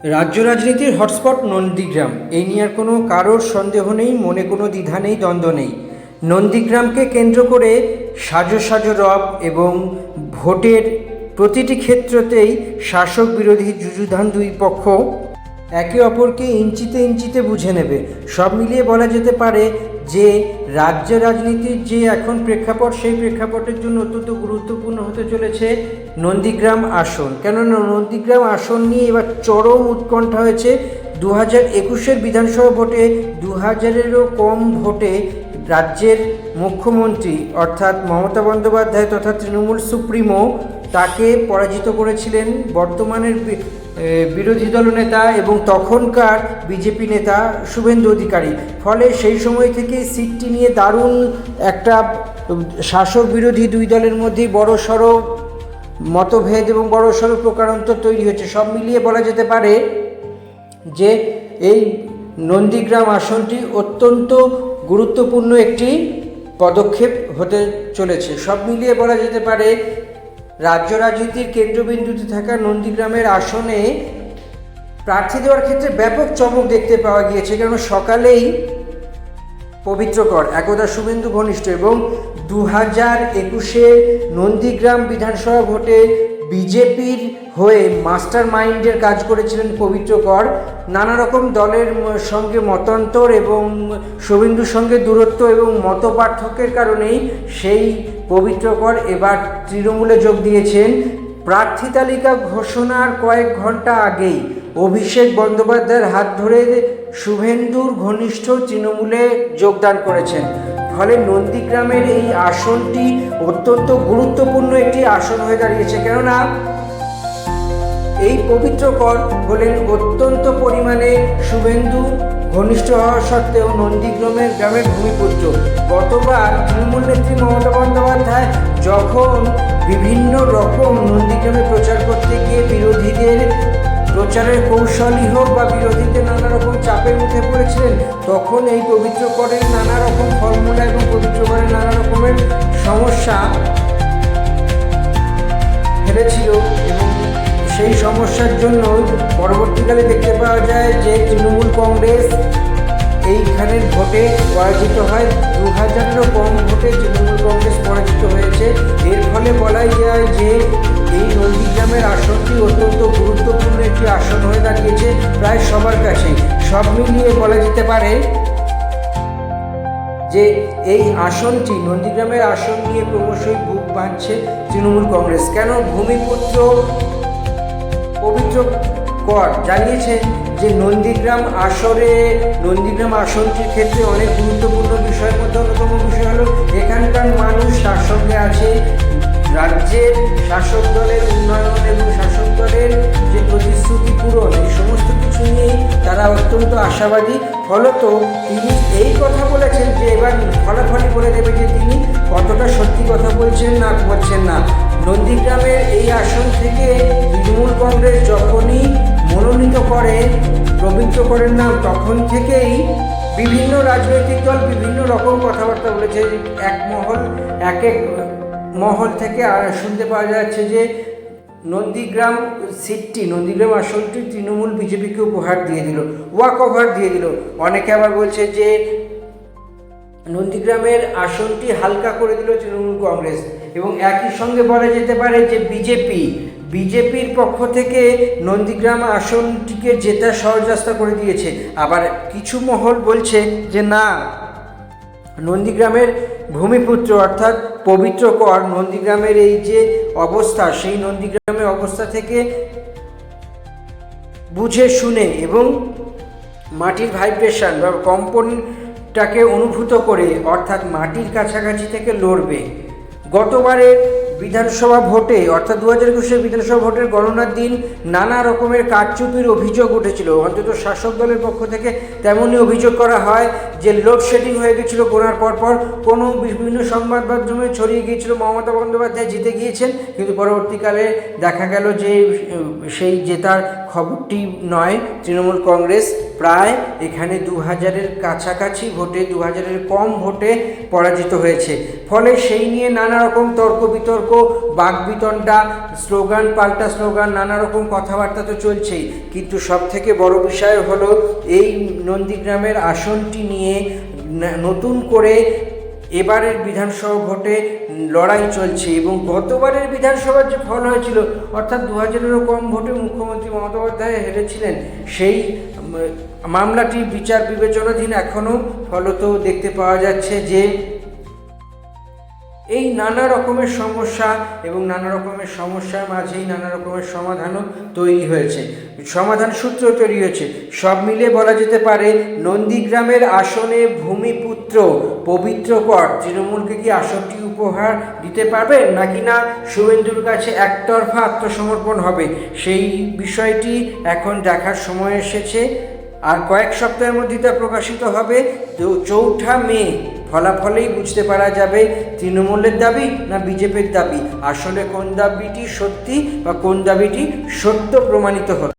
রাজ্য রাজনীতির হটস্পট নন্দীগ্রাম, এই নিয়ে আর কোনো কারোর সন্দেহ নেই, মনে কোনো দ্বিধা নেই, দ্বন্দ্ব নেই। নন্দীগ্রামকে কেন্দ্র করে সাজো সাজো রব এবং ভোটের প্রতিটি ক্ষেত্রতেই শাসক বিরোধী যুযুধান দুই পক্ষ একে অপরকে ইঞ্চিতে ইঞ্চিতে বুঝে নেবে। সব মিলিয়ে বলা যেতে পারে যে রাজ্য রাজনীতির যে এখন প্রেক্ষাপট, সেই প্রেক্ষাপটের জন্য অত্যন্ত গুরুত্বপূর্ণ হতে চলেছে নন্দীগ্রাম আসন। কেননা নন্দীগ্রাম আসন নিয়ে এবার চরম উৎকণ্ঠা হয়েছে। 2021-এর বিধানসভা ভোটে 2000-এরও কম ভোটে রাজ্যের মুখ্যমন্ত্রী অর্থাৎ মমতা বন্দ্যোপাধ্যায় তথা তৃণমূল সুপ্রিমো তাকে পরাজিত করেছিলেন বর্তমানের বিরোধী দলনেতা এবং তখনকার বিজেপি নেতা শুভেন্দু অধিকারী। ফলে সেই সময় থেকে সিটটি নিয়ে দারুণ একটা শাসক বিরোধী দুই দলের মধ্যে বড়সড় মতভেদ এবং বড়সড় প্রকারান্তর তৈরি হয়েছে। সব মিলিয়ে বলা যেতে পারে যে এই নন্দীগ্রাম আসনটি অত্যন্ত গুরুত্বপূর্ণ একটি পদক্ষেপ হতে চলেছে। সব মিলিয়ে বলা যেতে পারে রাজ্য রাজনীতির কেন্দ্রবিন্দুতে থাকা নন্দীগ্রামের আসনে প্রার্থী দেওয়ার ক্ষেত্রে ব্যাপক চমক দেখতে পাওয়া গিয়েছে। কারণ সকালেই পবিত্র কর একদা শুভেন্দু ঘনিষ্ঠ এবং 2021-এর নন্দীগ্রাম বিধানসভা ভোটে বিজেপির হয়ে মাস্টার মাইন্ডের কাজ করেছিলেন পবিত্র কর। নানা রকম দলের সঙ্গে মতান্তর এবং শুভেন্দুর সঙ্গে দূরত্ব এবং মত পার্থক্যের কারণেই সেই পবিত্র কর এবার তৃণমূলে যোগ দিয়েছেন। প্রার্থী তালিকা ঘোষণার কয়েক ঘন্টা আগেই অভিষেক বন্দ্যোপাধ্যায়ের হাত ধরে শুভেন্দুর ঘনিষ্ঠ তৃণমূলে যোগদান করেছেন। ফলে নন্দীগ্রামের এই আসনটি অত্যন্ত গুরুত্বপূর্ণ একটি আসন হয়ে দাঁড়িয়েছে। কেননা এই পবিত্র কর হলেন অত্যন্ত পরিমাণে শুভেন্দু ঘনিষ্ঠ হওয়া সত্ত্বেও নন্দীগ্রামের ভূমিপুত্র। গতবার তৃণমূল নেত্রী মমতা বন্দ্যোপাধ্যায় যখন বিভিন্ন রকম নন্দীগ্রামে প্রচার করতে গিয়ে বিরোধীদের প্রচারের কৌশলই হোক বা বিরোধীদের নানা রকম চাপের মুখে পড়েছিলেন, তখন এই পবিত্র করের নানা রকম ফর্মুলা এবং পবিত্র করের নানা রকমের সমস্যা ফেলেছিল এবং সেই সমস্যার জন্য পরবর্তীকালে দেখতে পাওয়া যায় যে তৃণমূল কংগ্রেস এইখানের ভোটে পরাজিত হয়। 2000-এরও কম ভোটে তৃণমূল কংগ্রেস পরাজিত হয়েছে। এর ফলে বলাই যায় যে এই নন্দীগ্রামের আসনটি অত্যন্ত গুরুত্বপূর্ণ একটি আসন হয়ে দাঁড়িয়েছে প্রায় সবার কাছে। সব মিলিয়ে বলা যেতে পারে যে এই আসনটি নন্দীগ্রামের আসন নিয়ে ক্রমশই বুক বাঁধছে তৃণমূল কংগ্রেস। কেন ভূমিপুত্র পবিত্র কর জানিয়েছে যে নন্দীগ্রাম আসনটির ক্ষেত্রে অনেক গুরুত্বপূর্ণ বিষয়ের মধ্যে অন্যতম বিষয় হলো এখানকার মানুষ তার সঙ্গে আছে রাজ্যের শাসক দলের উন্নয়ন এবং শাসক দলের যে প্রতিশ্রুতি পূরণ, এই সমস্ত কিছু নিয়েই তারা অত্যন্ত আশাবাদী। ফলত তিনি এই কথা বলেছেন যে এবার ফলাফলই বলে দেবে যে তিনি কতটা সত্যি কথা বলছেন না। নন্দীগ্রামের এই আসন থেকে তৃণমূল কংগ্রেস যখনই মনোনীত করে পবিত্র করেন নাম, তখন থেকেই বিভিন্ন রাজনৈতিক দল বিভিন্ন রকম কথাবার্তা বলেছে। এক মহল থেকে শুনতে পাওয়া যাচ্ছে যে নন্দীগ্রাম আসনটি তৃণমূল বিজেপিকে উপহার দিয়ে দিল, ওয়াক ওভার দিয়ে দিল। অনেকে আবার বলছে যে নন্দীগ্রামের আসনটি হালকা করে দিল তৃণমূল কংগ্রেস। এবং একই সঙ্গে বলা যেতে পারে যে বিজেপির পক্ষ থেকে নন্দীগ্রাম আসনটিকে জেতা সহজ রাস্তা করে দিয়েছে। আবার কিছু মহল বলছে যে না, নন্দীগ্রামের ভূমিপুত্র অর্থাৎ পবিত্র কর নন্দীগ্রামের এই যে অবস্থা, সেই নন্দীগ্রামের অবস্থা থেকে বুঝে শুনে এবং মাটির ভাইব্রেশন বা কম্পনটাকে অনুভূত করে অর্থাৎ মাটির কাছাকাছি থেকে লড়বে। গতবারের বিধানসভা ভোটে অর্থাৎ 2021-এর বিধানসভা ভোটের গণনার দিন নানা রকমের কারচুপির অভিযোগ উঠেছিল। অন্তত শাসক দলের পক্ষ থেকে তেমনই অভিযোগ করা হয় যে লোডশেডিং হয়ে গিয়েছিল গোনার পরপর। কোনো বিভিন্ন সংবাদ মাধ্যমে ছড়িয়ে গিয়েছিল মমতা বন্দ্যোপাধ্যায় জিতে গিয়েছেন, কিন্তু পরবর্তীকালে দেখা গেল যে সেই জেতার খবরটি নয়। তৃণমূল কংগ্রেস প্রায় এখানে 2000-এর কাছাকাছি ভোটে 2000-এর কম ভোটে পরাজিত হয়েছে। ফলে সেই নিয়ে নানা রকম তর্ক বিতর্ক বিতর্ক, বাকবিতণ্ডা, স্লোগান পাল্টা স্লোগান, নানা রকম কথাবার্তা তো চলছেই, কিন্তু সবথেকে বড় বিষয় হলো এই নন্দীগ্রামের আসনটি নিয়ে নতুন করে এবারের বিধানসভা ভোটে লড়াই চলছে। এবং গতবারের বিধানসভার যে ফল হয়েছিল, অর্থাৎ 2000-এরও কম ভোটে মুখ্যমন্ত্রী মমতা বন্দ্যোপাধ্যায় হেরেছিলেন, সেই মামলাটি বিচার বিবেচনাধীন এখনও। ফলত দেখতে পাওয়া যাচ্ছে যে এই নানা রকমের সমস্যা এবং নানা রকমের সমস্যার মাঝেই নানা রকমের সমাধানও তৈরি হয়েছে, সমাধান সূত্র তৈরি হয়েছে। সব মিলে বলা যেতে পারে নন্দীগ্রামের আসনে ভূমিপুত্র পবিত্রকর তৃণমূলকে কি আসনটি উপহার দিতে পারবে, নাকি না শুভেন্দুর কাছে একতরফা আত্মসমর্পণ হবে, সেই বিষয়টি এখন দেখার সময় এসেছে। আর কয়েক সপ্তাহের মধ্যে তা প্রকাশিত হবে। 4 মে ফলাফলেই বুঝতে পারা যাবে তৃণমূলের দাবি না বিজেপির দাবি, আসলে কোন দাবিটি সত্যি বা কোন দাবিটি সত্য প্রমাণিত হলো।